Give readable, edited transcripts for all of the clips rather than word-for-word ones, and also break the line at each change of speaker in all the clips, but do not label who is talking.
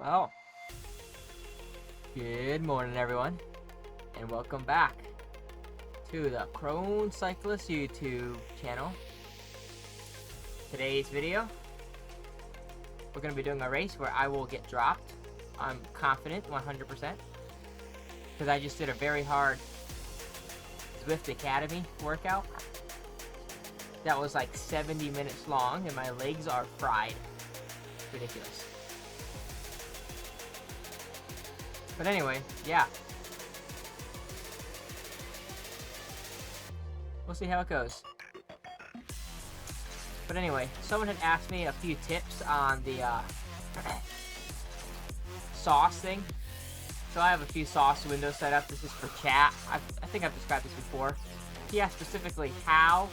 Well, good morning everyone, and welcome back to the Crone Cyclist YouTube channel. Today's video, we're going to be doing a race where I will get dropped. I'm confident 100% because I just did a very hard Zwift Academy workout that was like 70 minutes long and my legs are fried. Ridiculous. But anyway, yeah. We'll see how it goes. But anyway, someone had asked me a few tips on the sauce thing. So I have a few sauce windows set up. This is for chat. I think I've described this before. He asked specifically how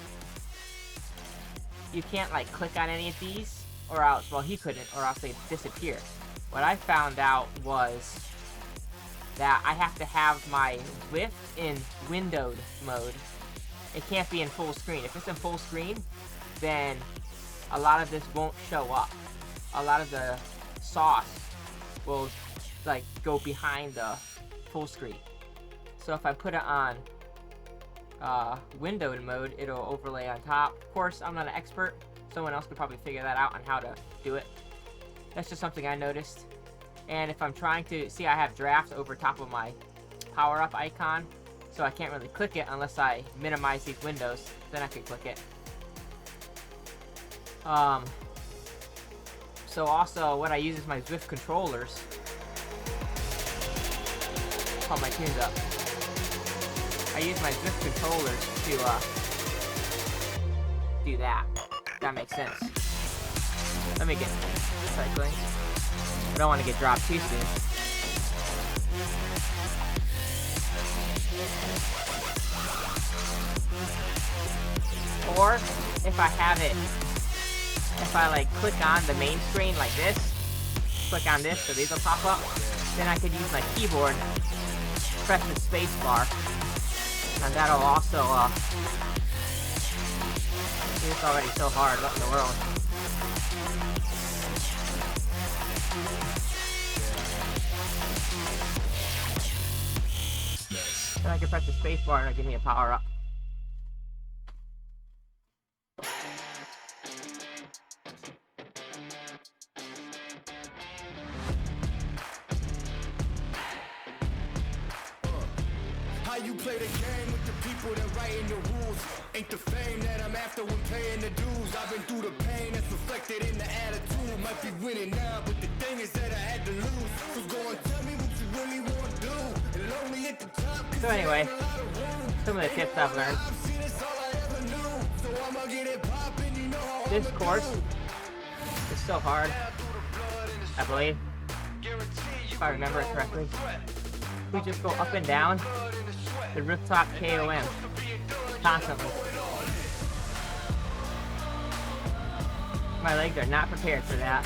you can't like click on any of these, or else, well, he couldn't, or else they'd disappear. What I found out was that I have to have my Zwift in windowed mode. It can't be in full screen. If it's in full screen, then a lot of this won't show up. A lot of the sauce will like go behind the full screen. So if I put it on windowed mode, it'll overlay on top. Of course, I'm not an expert. Someone else could probably figure that out on how to do it. That's just something I noticed. And if I'm trying to see, I have draft over top of my power up icon, so I can't really click it unless I minimize these windows. Then I can click it. So also what I use is my Zwift controllers. Pump my tunes up. I use my Zwift controllers to do that. That makes sense. Let me get cycling. I don't want to get dropped too soon. Or if I have it, if I like click on the main screen like this, click on this so these will pop up, then I could use my keyboard, press the space bar, and that'll also it's already so hard. What in the world? Then I can press the space bar and it'll give me a power up.
How you play the game with the people that writing the rules? Ain't the fame that I'm after when paying the dues. I've been through the pain that's reflected in the attitude. Might be winning now, but the thing is that I had to lose. So go and tell me what you really want to do. And lonely at the top.
So anyway, some of the tips I've learned. This course is so hard, I believe, if I remember it correctly. We just go up and down the Rooftop KOM constantly. My legs are not prepared for that.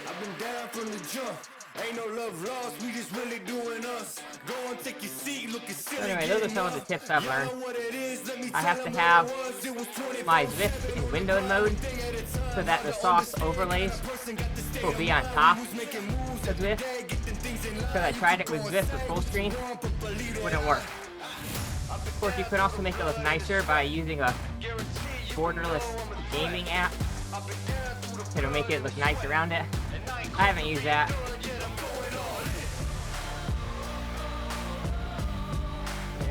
I've been down from the jump. Ain't no love lost, we just really doing us. Go and take your seat, looking silly.
So anyway, those are some of the tips I've learned. I have to have my Zwift in windowed mode so that the sauce overlays will be on top of Zwift. Because I tried it with Zwift with full screen, wouldn't work. Of course, you could also make it look nicer by using a borderless gaming app. It'll make it look nice around it. I haven't used that.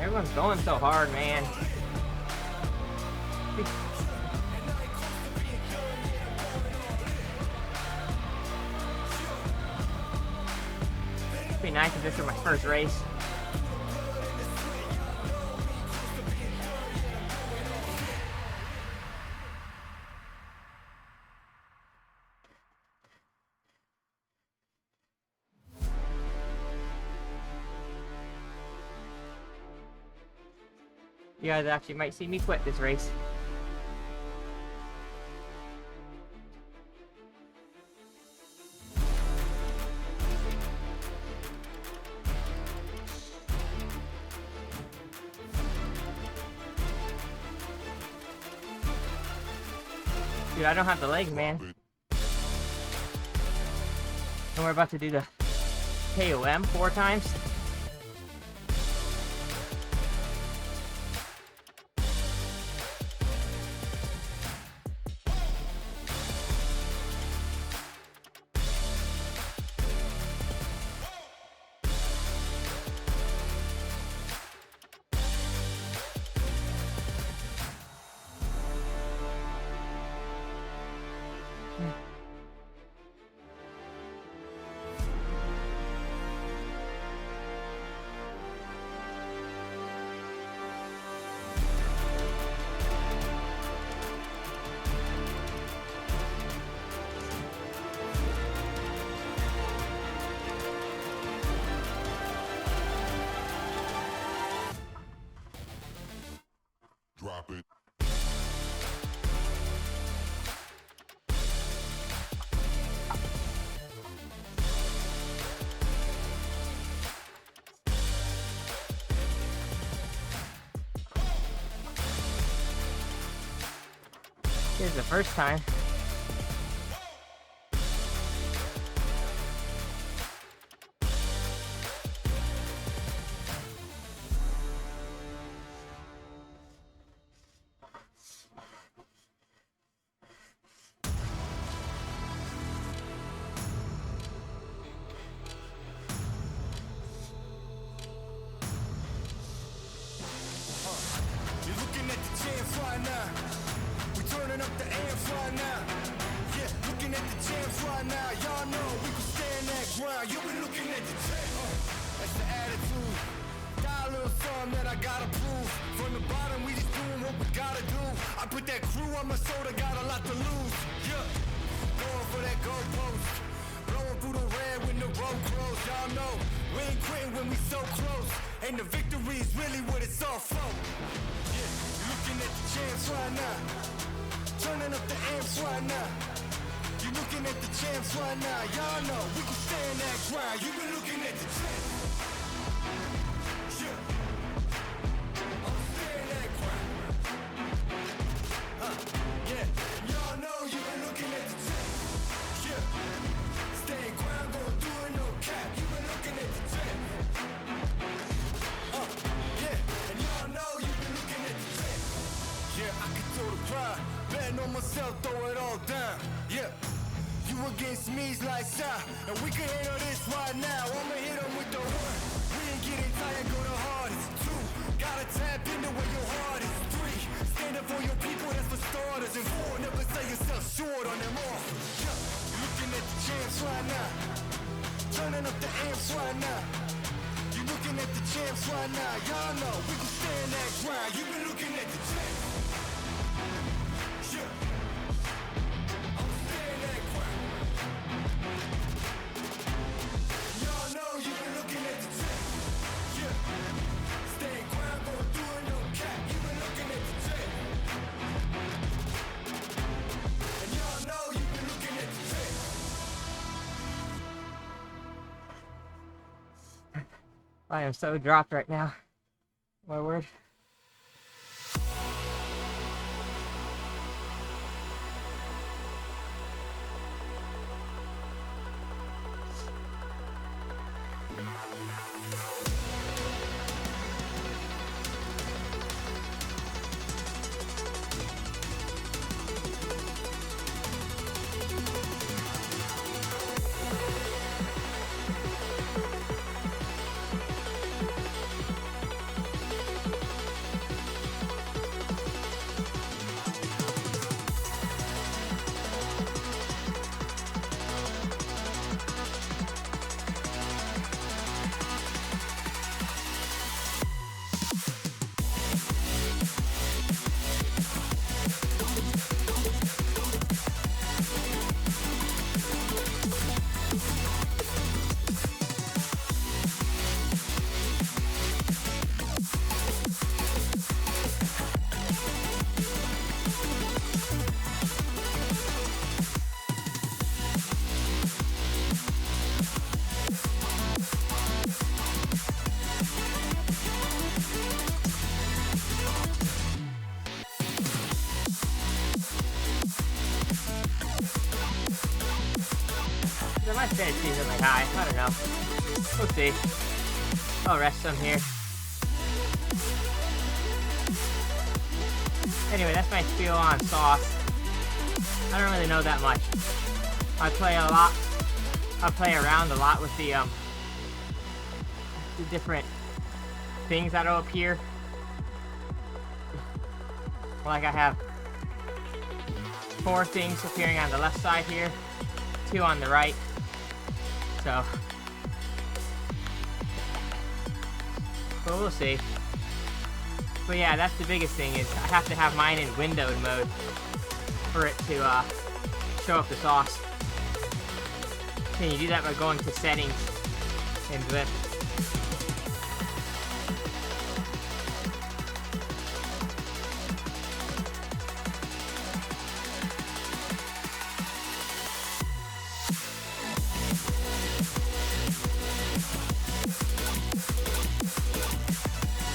Everyone's going so hard, man. It'd be nice if this were my first race. You guys actually might see me quit this race. Dude, I don't have the legs, man. And we're about to do the KOM 4 times.
Drop it.
Here's the first time.
You're looking at the champs right now. We turning up the amps right now. Yeah, looking at the champs right now. Y'all know we can stand that ground. You've been looking at the champs. That's the attitude. Got a little something that I gotta prove. From the bottom, we just doing what we gotta do. I put that crew on my shoulder, got a lot to lose. Yeah, going for that goalpost. Blowing through the red when the road closed. Y'all know we ain't quitting when we so close. And the victory is really what it's all for. Yeah, you're looking at the champs right now. Turning up the amps right now. You're looking at the champs right now. Y'all know we can stand that ground. You've been looking at the champs. Yeah. I'm staying that ground. Yeah. Y'all know you've been looking at the champs. Yeah. Staying ground, going through it, no cap. You've been looking at the champs. Yeah. And y'all know you've been looking at the champs. Yeah, I can throw the pride. Betting on myself, throw it all down. Yeah. You against me's like that, and we can handle this right now. I'ma hit 'em with the 1. We ain't getting tired, go the hardest. 2, gotta tap into where your heart is. 3, stand up for your people, that's for starters. And 4, never sell yourself short on them offers. Yeah, you're looking at the champs right now. Turning up the amps right now. You're looking at the champs right now. Y'all know we can stand that ground. You've been looking at the champs. Yeah. I'm staying that ground. Y'all know you've been looking at the champs. Yeah. Staying ground, going through it, no cap. You've been looking at the champs. And y'all know you've been looking at the champs.
I am so dropped right now. My word. it might finish decently high. I don't know. We'll see. I'll rest some here. Anyway, that's my spiel on sauce. I don't really know that much. I play around a lot with the different things that are up here. Like I have 4 things appearing on the left side here, 2 on the right. So, but we'll see. But yeah, that's the biggest thing is I have to have mine in windowed mode for it to show up the sauce. And you do that by going to settings in Zwift.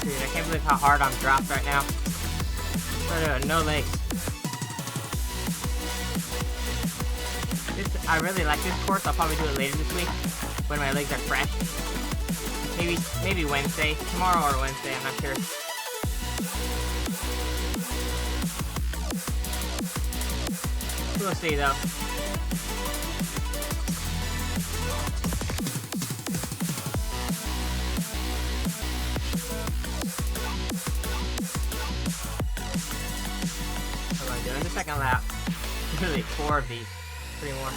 Dude, I can't believe how hard I'm dropped right now. No legs. I really like this course. I'll probably do it later this week when my legs are fresh. Maybe Wednesday, tomorrow or Wednesday. I'm not sure. We'll see though. What am I doing? The second lap. Really 4 of these. 3 more.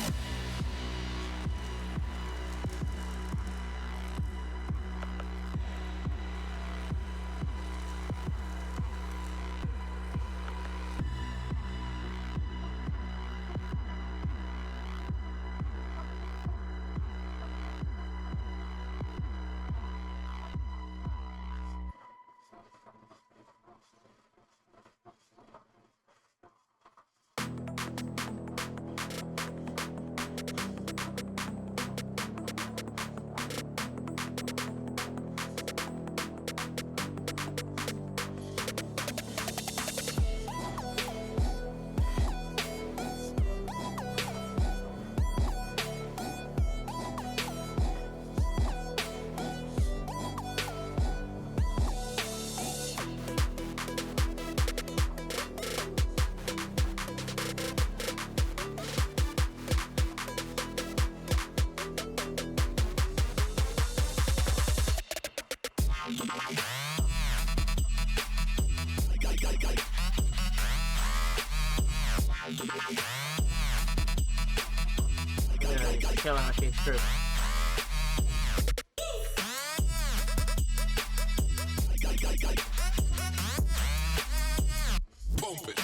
Killing with these troops. Bump it.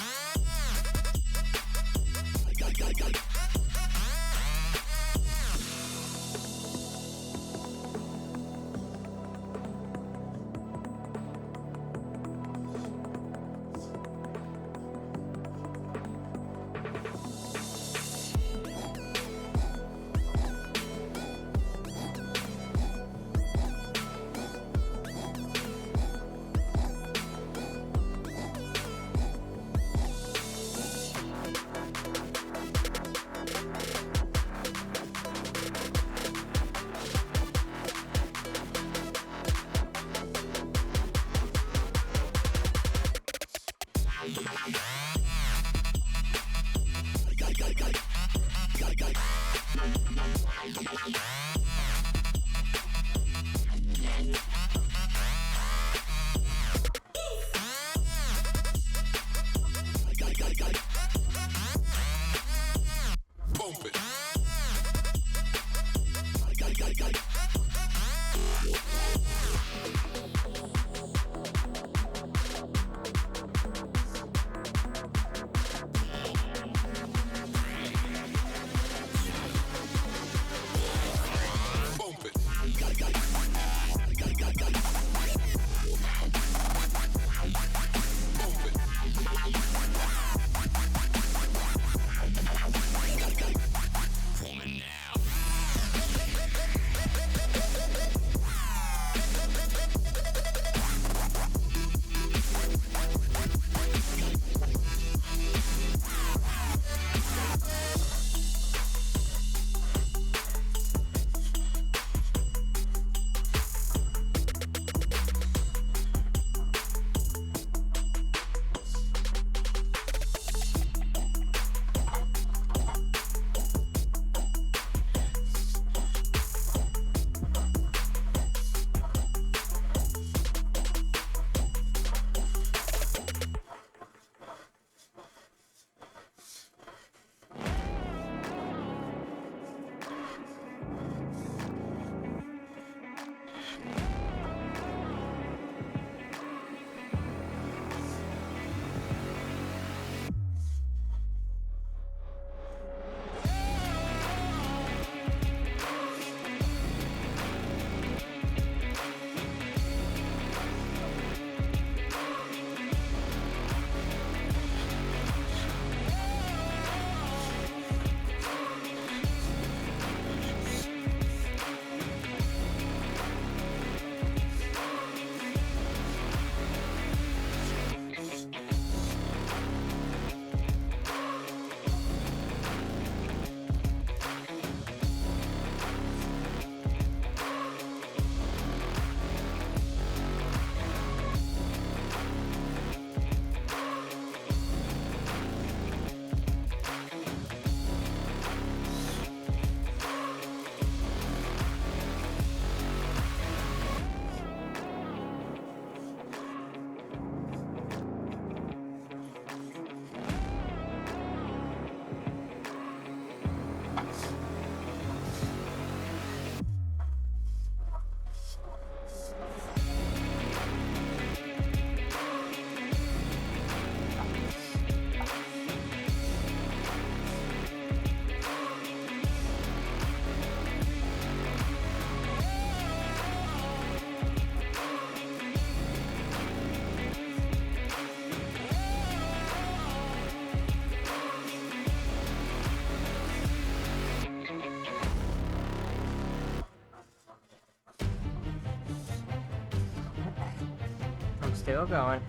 Still going.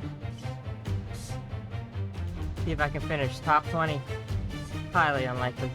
See if I can finish top 20. Highly unlikely.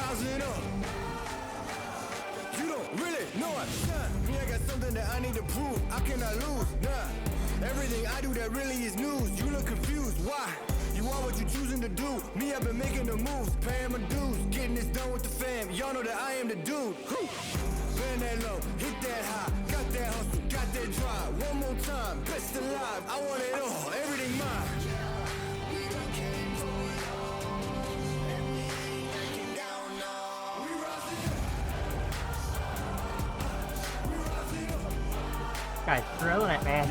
rising up. You don't really know I shine. Me, I got something that I need to prove. I cannot lose, nah. Everything I do that really is news. You look confused, why? You are what you choosing to do. Me, I've been making the moves, paying my dues, getting this done with the fam. Y'all know that I am the dude. Bend that low, hit that high, got that hustle, got that drive. One more time, best alive. I want it all, everything mine.
Guy's throwing it, man.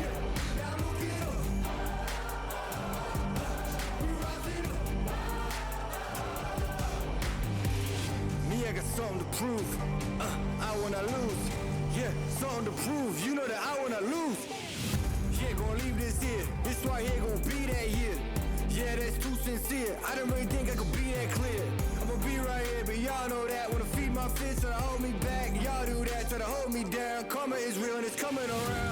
Me, I got something to prove. I wanna lose. Yeah, something to prove. You know that I wanna lose. Yeah, gonna leave this here. This right here gonna be that year. Yeah, that's too sincere. I don't really think I could be that clear. I'ma be right here, but y'all know that. Wanna feed my fist, try to hold me back. Y'all do that, try to hold me down. Karma is real and it's coming around.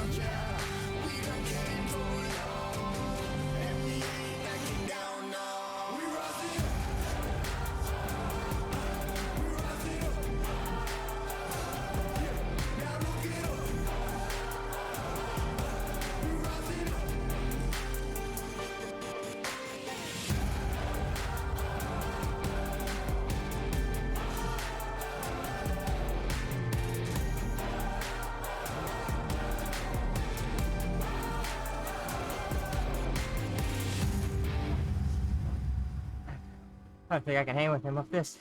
I think I can hang with him up this.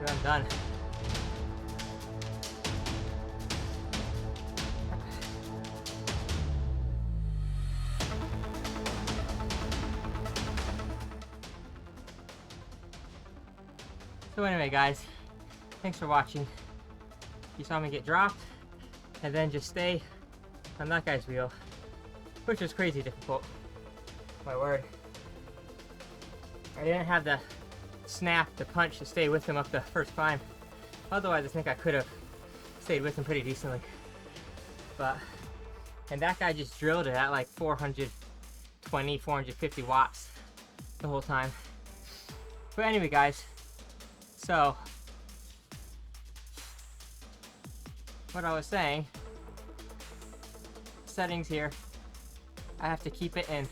But I'm done. So anyway, guys, thanks for watching. You saw me get dropped and then just stay on that guy's wheel, which was crazy difficult. My word. I didn't have the snap, the punch to stay with him up the first climb. Otherwise, I think I could have stayed with him pretty decently. And that guy just drilled it at like 420, 450 watts the whole time. But anyway, guys, so what I was saying, settings here, I have to keep it in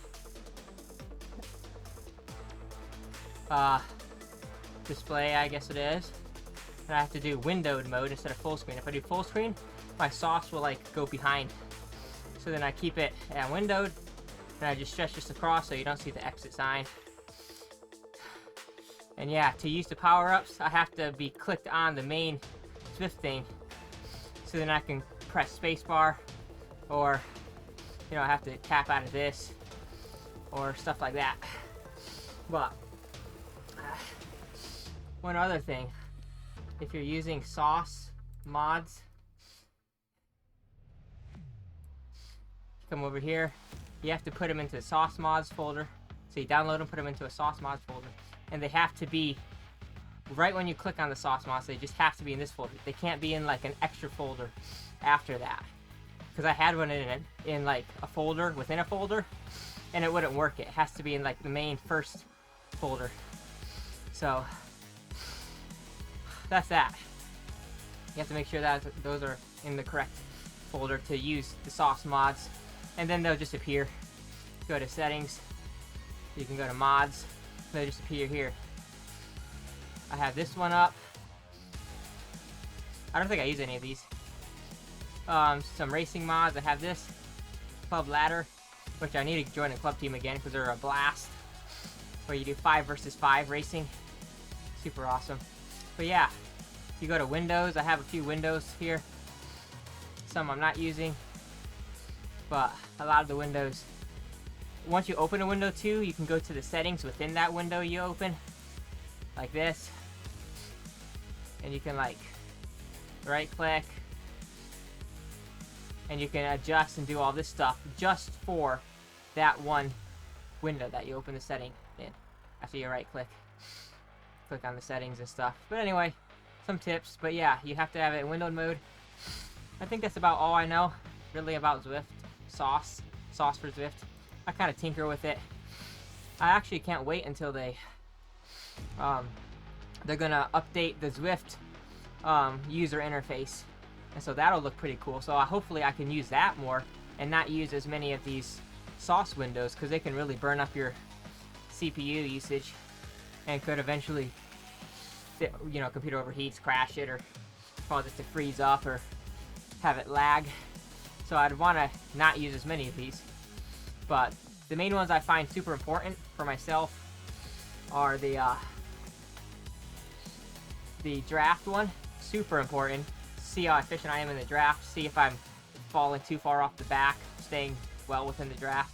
display, I guess it is, and I have to do windowed mode instead of full screen. If I do full screen, my sauce will like go behind, so then I keep it at windowed and I just stretch this across so you don't see the exit sign. And yeah, to use the power-ups, I have to be clicked on the main Zwift thing, so then I can press spacebar, or I have to tap out of this or stuff like that. But one other thing, if you're using sauce mods, come over here, you have to put them into the sauce mods folder. So you download them, put them into a sauce mods folder, and they have to be right when you click on the sauce mods. They just have to be in this folder. They can't be in like an extra folder after that, because I had one in like a folder within a folder and it wouldn't work. It has to be in like the main first folder. So that's that. You have to make sure that those are in the correct folder to use the sauce mods, and then they'll just appear. Go to settings, you can go to mods, they'll just appear here. I have this one up. I don't think I use any of these. Some racing mods. I have this club ladder, which I need to join a club team again because they're a blast, where you do 5 versus 5 racing. Super awesome. But yeah, you go to Windows. I have a few windows here. Some I'm not using, but a lot of the windows, once you open a window too, you can go to the settings within that window you open, like this, and you can like right click and you can adjust and do all this stuff just for that one window that you open the setting in. After you right click on the settings and stuff. But anyway, some tips. But yeah, you have to have it in windowed mode. I think that's about all I know really about Zwift sauce for Zwift. I kind of tinker with it. I actually can't wait until they're gonna update the Zwift user interface, and so that'll look pretty cool. So hopefully I can use that more and not use as many of these sauce windows, because they can really burn up your CPU usage and could eventually, computer overheats, crash it, or cause it to freeze up or have it lag. So I'd want to not use as many of these. But the main ones I find super important for myself are the draft one. Super important. See how efficient I am in the draft. See if I'm falling too far off the back, staying well within the draft.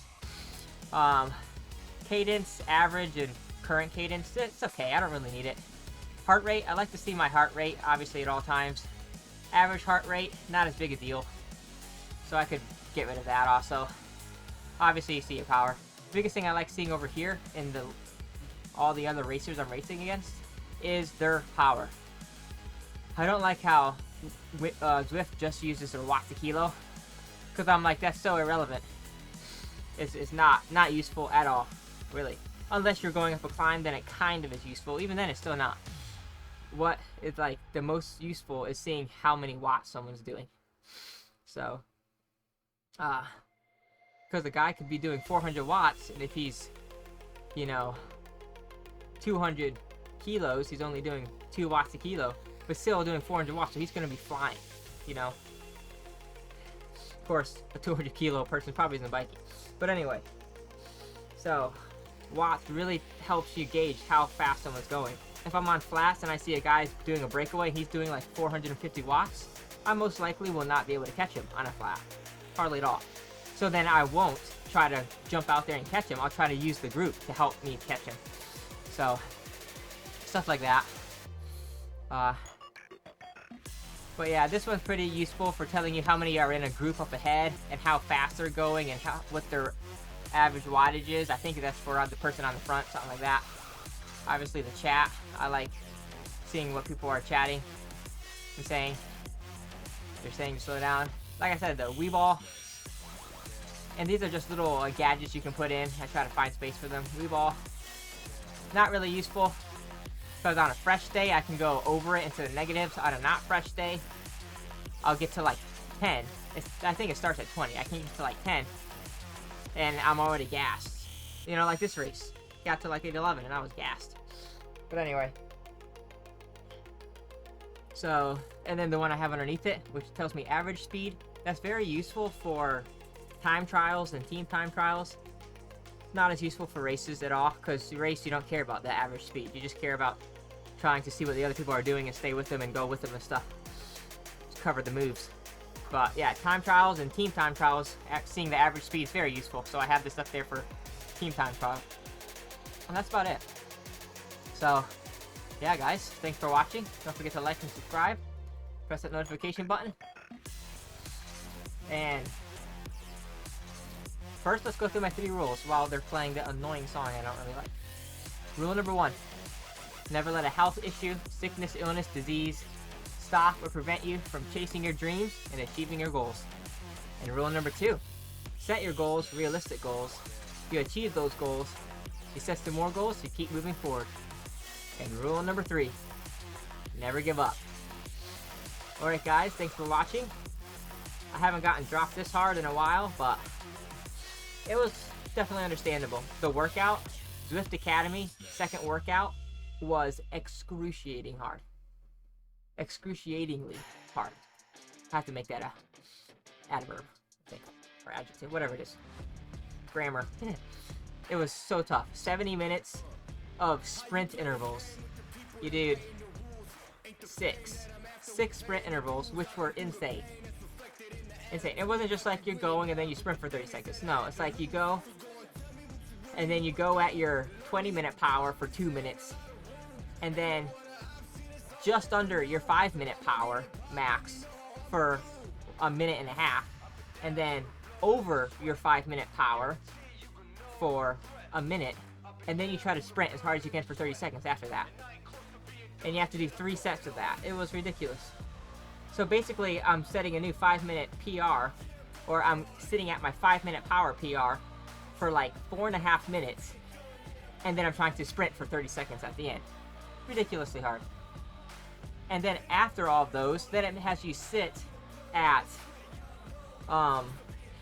Cadence, average, and current cadence, it's okay. I don't really need it. Heart rate, I like to see my heart rate, obviously, at all times. Average heart rate, not as big a deal. So I could get rid of that also. Obviously, you see your power. The biggest thing I like seeing over here in all the other racers I'm racing against is their power. I don't like how Zwift just uses their watts a kilo, because I'm like, that's so irrelevant. It's not useful at all, really. Unless you're going up a climb, then it kind of is useful. Even then, it's still not. What is like the most useful is seeing how many watts someone's doing. So, because the guy could be doing 400 watts, and if he's, 200 kilos, he's only doing 2 watts a kilo, but still doing 400 watts, so he's going to be flying, Of course, a 200 kilo person probably isn't biking. But anyway, so watts really helps you gauge how fast someone's going. if I'm on flats and I see a guy doing a breakaway, he's doing like 450 watts, I most likely will not be able to catch him on a flat. Hardly at all. So then I won't try to jump out there and catch him. I'll try to use the group to help me catch him. So, stuff like that. But yeah, this one's pretty useful for telling you how many are in a group up ahead and how fast they're going and what their average wattage is. I think that's for the person on the front, something like that. Obviously the chat, I like seeing what people are chatting and saying. They're saying to slow down. Like I said, the Wii Ball. And these are just little gadgets you can put in. I try to find space for them. Wii Ball. Not really useful. Because on a fresh day, I can go over it into the negatives. On a not fresh day, I'll get to like 10. I think it starts at 20. I can get to like 10. And I'm already gassed. You know, like this race. Got to like 11 and I was gassed. But anyway. So, and then the one I have underneath it, which tells me average speed. That's very useful for time trials and team time trials. Not as useful for races at all, because the race you don't care about the average speed. You just care about trying to see what the other people are doing and stay with them and go with them and stuff. Just cover the moves. But yeah, time trials and team time trials, seeing the average speed is very useful. So I have this up there for team time trial. And that's about it. So yeah, guys, thanks for watching. Don't forget to like and subscribe. Press that notification button. And first, let's go through my 3 rules while they're playing the annoying song I don't really like. Rule number 1. Never let a health issue, sickness, illness, disease stop or prevent you from chasing your dreams and achieving your goals. And rule number 2. Set your goals, realistic goals. If you achieve those goals, you set some more goals, you keep moving forward. And rule number 3. Never give up. Alright guys, thanks for watching. I haven't gotten dropped this hard in a while, but it was definitely understandable. The workout, Zwift Academy, second workout, was excruciating hard. Excruciatingly hard. I have to make that a adverb, I think, or adjective, whatever it is. Grammar. It was so tough. 70 minutes of sprint intervals. You did 6 sprint intervals, which were insane. Insane. It wasn't just like you're going and then you sprint for 30 seconds. No, it's like you go and then you go at your 20-minute power for 2 minutes and then just under your 5-minute power max for a minute and a half and then over your 5-minute power for a minute and then you try to sprint as hard as you can for 30 seconds after that. And you have to do 3 sets of that. It was ridiculous. So basically, I'm setting a new 5-minute PR, or I'm sitting at my 5-minute power PR for like 4.5 minutes, and then I'm trying to sprint for 30 seconds at the end. Ridiculously hard. And then after all of those, then it has you sit at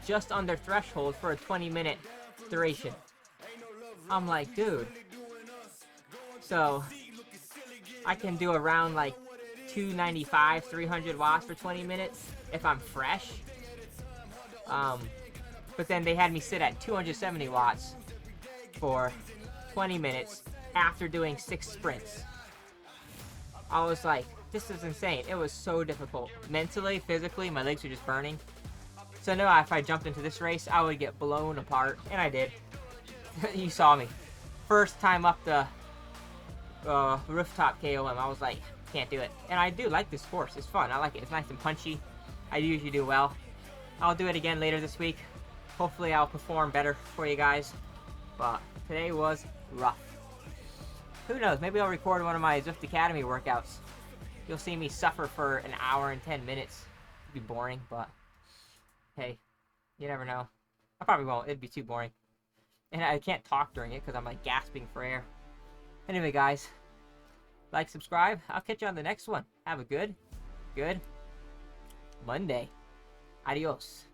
just under threshold for a 20-minute duration. I'm like, dude. So I can do around like 295, 300 watts for 20 minutes if I'm fresh. But then they had me sit at 270 watts for 20 minutes after doing 6 sprints. I was like, this is insane. It was so difficult. Mentally, physically, my legs were just burning. So I knew if I jumped into this race, I would get blown apart. And I did. You saw me. First time up the Rooftop KOM, I was like, can't do it. And I do like this course. It's fun. I like it. It's nice and punchy. I usually do well. I'll do it again later this week. Hopefully I'll perform better for you guys. But today was rough. Who knows? Maybe I'll record one of my Zwift Academy workouts. You'll see me suffer for an hour and 10 minutes. It'd be boring, but hey, you never know. I probably won't. It'd be too boring. And I can't talk during it because I'm like gasping for air. Anyway, guys, like, subscribe. I'll catch you on the next one. Have a good Monday. Adios.